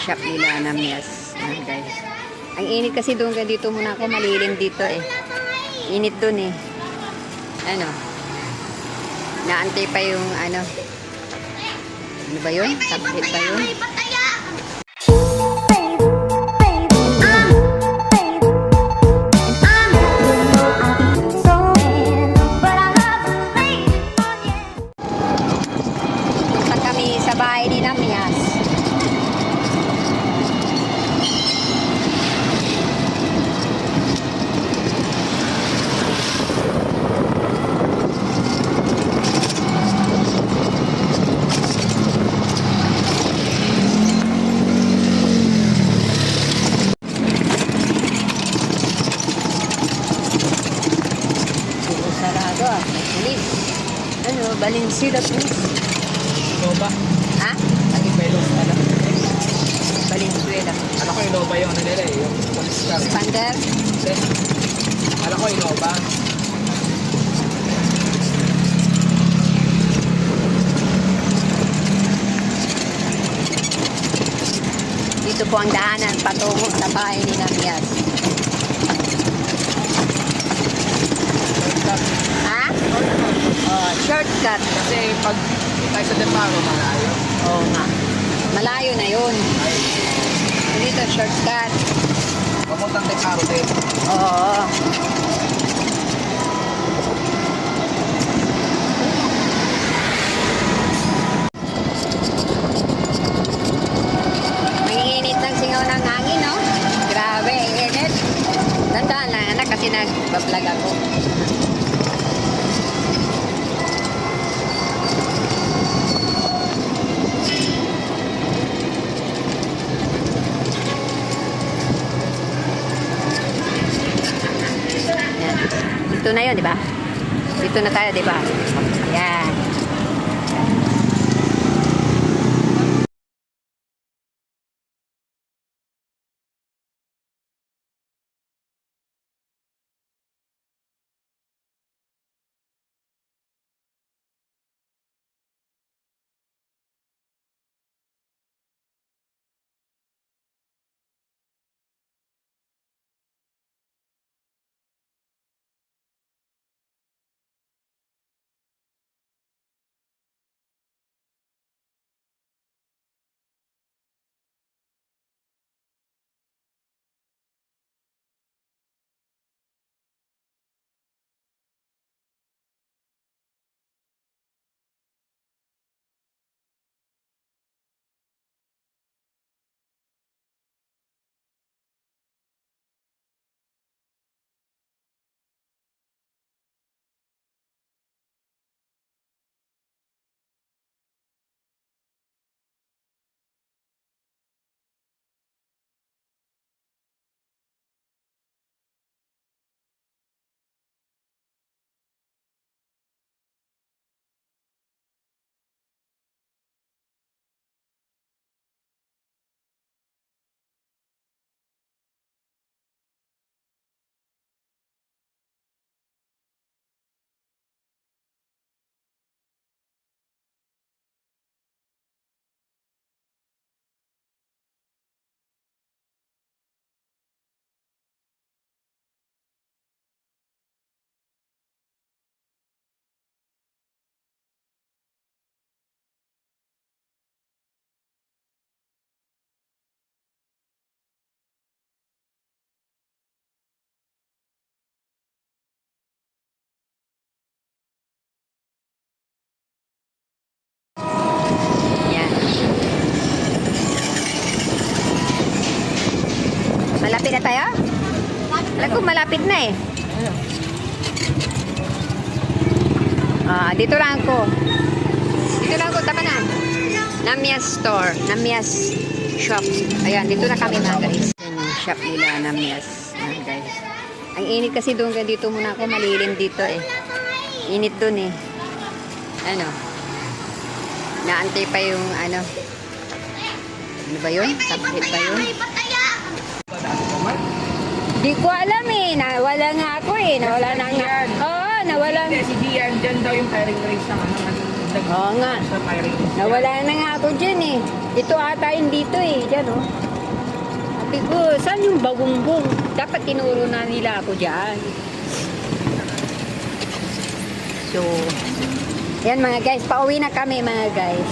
shop nila na Mias. Ayan, guys. Ang init kasi doon, dito muna ako, malilim dito eh. Init doon eh. Ano? Naantay pa yung ano. Ano ba yun? Tablet ba yun? Punta kami sa bahay ni Mias. Sarado ah. Police. Ano? Valenzuela Police. Loba. Ha? Lagi pa yung ano? Valenzuela. Ano ko yung Loba yung ano nila eh, yung police car. Expander. Then, ano ko yung Loba. Dito po ang daanan patungo sa bahay ni Mias. Shortcut. Ha? Oh, shortcut. Kasi pag tayo sa Deparo, malayo. Oo nga. Malayo na yun. Ay, Dito, shortcut. pamuntang Deparo din. Oo. Ang init ng singaw ng hangin, no? Grabe, ang init. Tandaan lang, anak, kasi nagbablog ako. Ayan. Dito na yun, di ba? Dito na tayo, di ba? Ayan. Ayan. Malapit na tayo? Alam ko malapit na eh. Dito lang ako. Dito lang ako, tama na. Namias store. Namias shop. Ayan, dito na kami mga guys. Ayan yung shop nila, Namias. Ayan guys. Ang init kasi doon, dito muna ako, malilim dito eh. Init doon eh. Ano? Naantay pa yung ano. Ano ba yun? Tablet ba yun? Di ko alam eh. Nawala nga ako eh. Nawala na nga. Oo, nawala. Si Gian, dyan daw yung pairing race ng ano. Oo nga. Sa firing. Nawala na nga ako dyan eh. Ito ata yung dito eh. Dyan oh. Sabi ko, saan yung bagungbong? Dapat tinuro na nila ako dyan. So, yan mga guys. Pauwi na kami mga guys.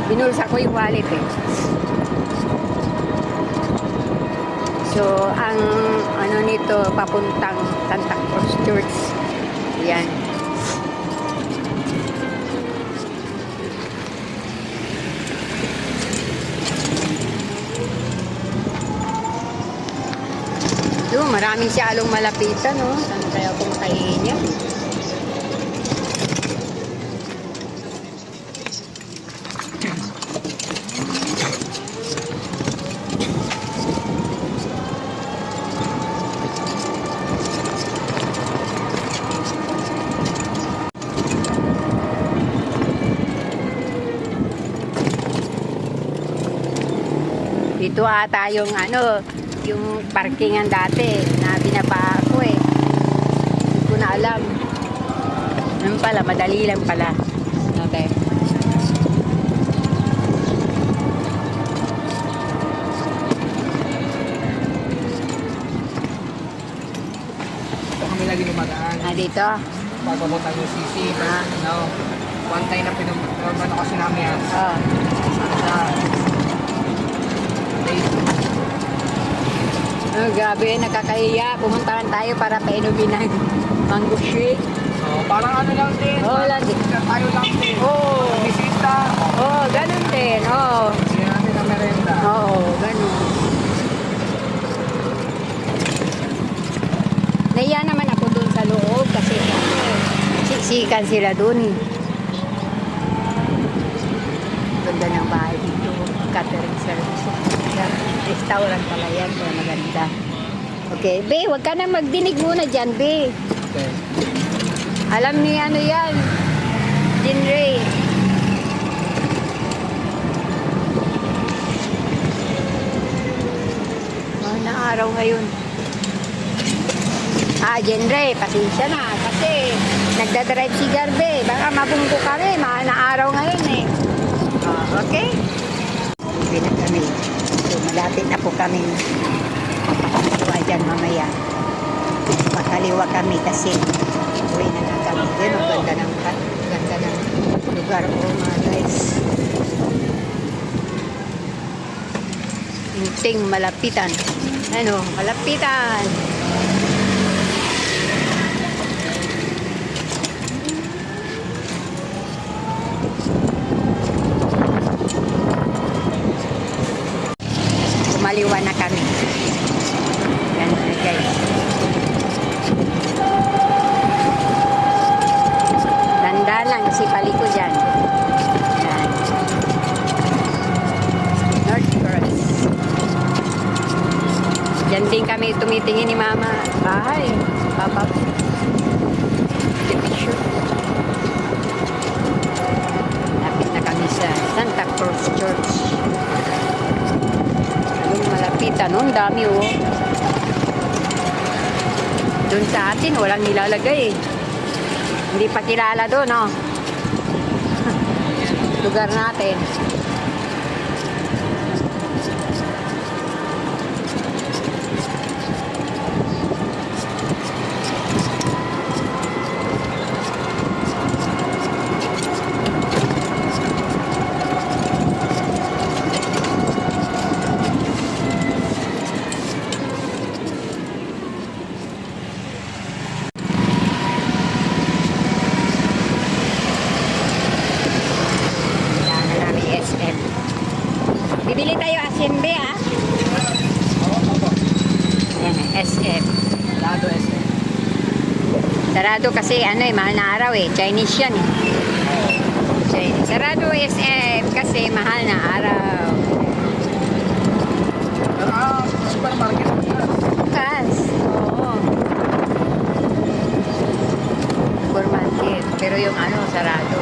Binulsa ko yung wallet eh. So, ang ano nito, papuntang Santa Cruz Church. Yan. So, maraming siyalong malapitan, no? Saan kaya pumuntahin niya? Dito ata yung ano, yung parkingan dati na binaba ako eh. Hindi ko na alam. Ano pala, madali lang pala. Okay. Ito kami lagi lumadaan. Dito. Pagpapunta yung CC. No. One time na pinumano kasi namin yan. Oh. Sa Oh, grabe, nakakahiya. Pumuntahan tayo para painumin ng mango shake. parang ano lang din. Oo, lang din. Tayo lang din. Oo. Bisita. Oh, ganun din. Oh. Hindi natin ang merenda. Oo, ganun. Naiya naman ako dun sa loob kasi siksikan sila dun. Ganda ng bahay dito. Catering service. Restaurant pala yan. Kaya maganda. Okay. Be, wag ka na magdinig muna dyan, Be. Okay. Alam ni ano yan. Jinray. Na araw ngayon. Jinray, pasensya na. Kasi nagdadrive si Garbe. Baka mabungko kami. Na araw ngayon eh. Okay? Uwi na kami. So, malapit na po kami. Mapapasuwa dyan mamaya. Makaliwa kami kasi uwi na nga kami. Yun, ang ganda ng lugar ko mga guys. Inting malapitan. Ano, malapitan. Kumaliwa na kami. Yan guys. Tanda lang kasi paliko dyan. Yan. North Cross. Diyan din kami tumitingin ni Mama. Bahay. Papa. The picture. Lapit na kami sa Santa Cruz Church. Yung malapitan, no? Ang dami, oh. Doon sa atin, walang nilalagay, eh. Hindi pa kilala doon, no? Lugar natin. Bibili tayo SMB, ah. Yan, SM. Lado SM. Sarado kasi, ano eh, mahal na araw eh. Chinese yan eh. Chinese. Sarado SM kasi mahal na araw. Supermarket. Bukas. Oo. Supermarket. Pero yung ano, sarado.